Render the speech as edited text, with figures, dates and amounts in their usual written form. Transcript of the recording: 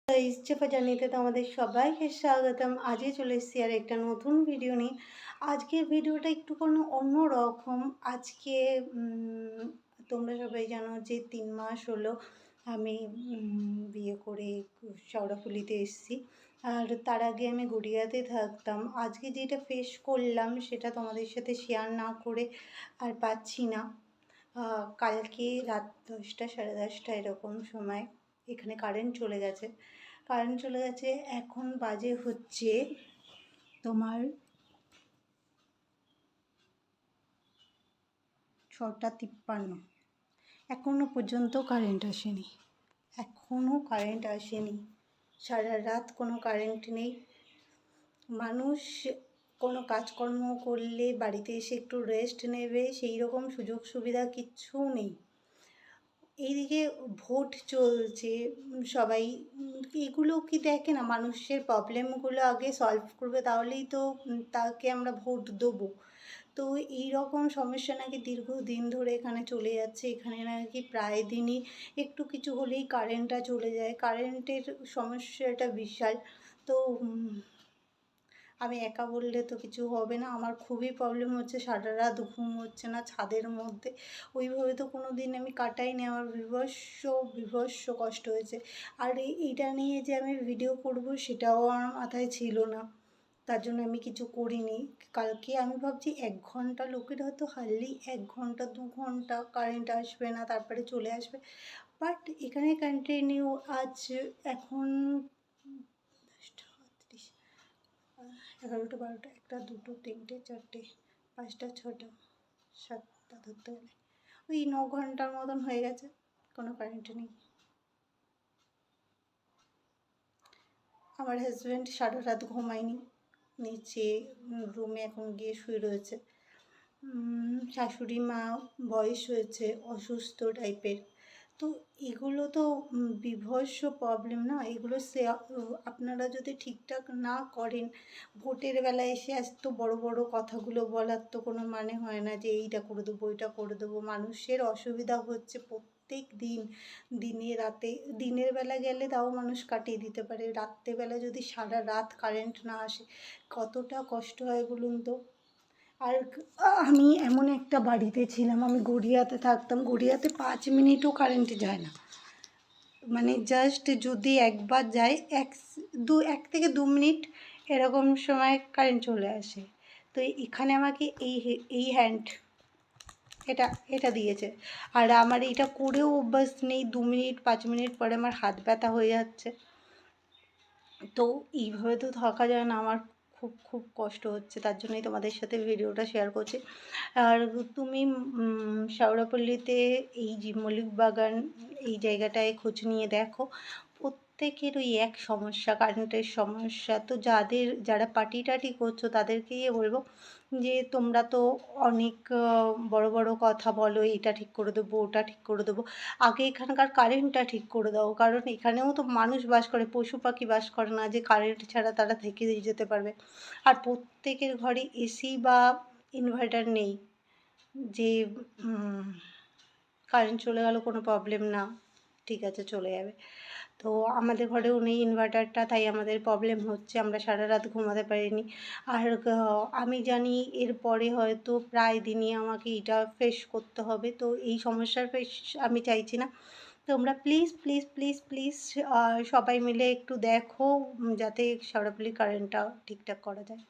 Estevão জার্নিতে তোমাদের সবাইকে স্বাগতম। আজকে চলে এসেছি আর একটা নতুন ভিডিও নিয়ে। আজকের ভিডিওটা একটুখানি অন্যরকম। আজকে তোমরা সবাই জানো যে 3 মাস হলো আমি বিয়ে করে শেওড়াফুলিতে এসেছি। আর তার আগে আমি গড়িয়াতে থাকতাম। আজকে যেটা ফেস করলাম সেটা তোমাদের সাথে শেয়ার না করে আর পাচ্ছি না। কালকে রাত 10টা 10:30 এরকম সময় এখানে কারেন্ট চলে গেছে। এখন বাজে হচ্ছে তোমার 6:53। এখনও পর্যন্ত কারেন্ট আসেনি। সারা রাত কোনো কারেন্ট নেই। মানুষ কোনো কাজকর্ম করলে বাড়িতে এসে একটু রেস্ট নেবে সেই রকম সুযোগ সুবিধা কিচ্ছু নেই। এইদিকে ভোট চলছে, সবাই এগুলো কি দেখে না? মানুষের প্রবলেমগুলো আগে সলভ করবে, তাহলেই তো তাকে আমরা ভোট দেবো। তো এই রকম সমস্যা নাকি দীর্ঘদিন ধরে এখানে চলে যাচ্ছে। এখানে নাকি প্রায় দিনই একটু কিছু হলেই কারেন্টটা চলে যায়। কারেন্টের সমস্যাটা বিশাল। তো আমি একা বললে তো কিছু হবে না। আমার খুবই প্রবলেম হচ্ছে, সারা রাত ঘুম হচ্ছে না ছাদের মধ্যে। ওইভাবে তো কোনো দিন আমি কাটাইনি। আমার বিভৎস কষ্ট হয়েছে। আর এইটা নিয়ে যে আমি ভিডিও করব সেটাও আমার মাথায় ছিল না, তার জন্য আমি কিছু করিনি। কালকে আমি ভাবছি 1 ঘন্টা, লোকের হয়তো হার্ডলি 1 ঘন্টা 2 ঘন্টা কারেন্ট আসবে না, তারপরে চলে আসবে। বাট এখানে কন্টিনিউ আজ এখন 11টা 12টা 1টা 2টো 3টে 4টে 5টা 6টা 7টা ধরতে গেলে ওই 9 ঘন্টার মতন হয়ে গেছে কোনো কারেন্ট নেই। আমার হাজব্যান্ড সারা রাত ঘুমায়নি, নিচে রুমে এখন গিয়ে শুয়ে রয়েছে। শাশুড়ি মা বয়স হয়েছে, অসুস্থ টাইপের। তো এগুলো তো বিভৎস প্রবলেম না? এগুলো আপনারা যদি ঠিকঠাক না করেন, ভোটের বেলায় এসে এত বড় বড় কথাগুলো বলার তো কোনো মানে হয় না যে এইটা করে দেবো ওইটা করে দেবো। মানুষের অসুবিধা হচ্ছে প্রত্যেক দিন, দিনে রাতে। দিনের বেলা গেলে তাও মানুষ কাটিয়ে দিতে পারে, রাত্রেবেলা যদি সারা রাত কারেন্ট না আসে কতটা কষ্ট হয় বলুন তো। আর আমি এমন একটা বাড়িতে ছিলাম, আমি গড়িয়াতে থাকতাম, গড়িয়াতে 5 মিনিটও কারেন্ট যায় না। মানে জাস্ট যদি একবার যায় 1 থেকে 2 মিনিট এরকম সময় কারেন্ট চলে আসে। তো এখানে আমাকে এই হ্যান্ড এটা দিয়েছে। আর আমার এটা করেও অভ্যাস নেই। 2 মিনিট 5 মিনিট পরে আমার হাত ব্যথা হয়ে যাচ্ছে। তো এইভাবে তো থাকা যায় না। আমার খুব কষ্ট হচ্ছে, তার জন্যই তোমাদের সাথে ভিডিওটা শেয়ার করছি। আর তুমি শেওড়াফুলিতে এই যে মল্লিক বাগান, এই জায়গাটায় খোঁজ নিয়ে দেখো, প্রত্যেকের ওই এক সমস্যা, কারেন্টের সমস্যা। তো যারা পার্টি টাটি করছো তাদেরকেই বলবো যে তোমরা তো অনেক বড় বড় কথা বলো, এটা ঠিক করে দেবো ওটা ঠিক করে দেবো। আগে এখানকার কারেন্টটা ঠিক করে দাও, কারণ এখানেও তো মানুষ বাস করে, পশু পাখি বাস করে না যে কারেন্ট ছাড়া তারা থেকে যেতে পারবে। আর প্রত্যেকের ঘরে এসি বা ইনভার্টার নেই যে কারেন্ট চলে গেল কোনো প্রবলেম না, ঠিক আছে চলে যাবে। তো আমাদের ঘরেও নেই ইনভার্টারটা, তাই আমাদের প্রবলেম হচ্ছে, আমরা সারা রাত ঘুমাতে পারিনি। আর আমি জানি এরপরে হয়তো প্রায় দিনই আমাকে এটা ফেস করতে হবে। তো এই সমস্যার আমি চাইছি না। তোমরা প্লিজ প্লিজ প্লিজ প্লিজ সবাই মিলে একটু দেখো যাতে শেওড়াফুলি কারেন্টটা ঠিকঠাক করা যায়।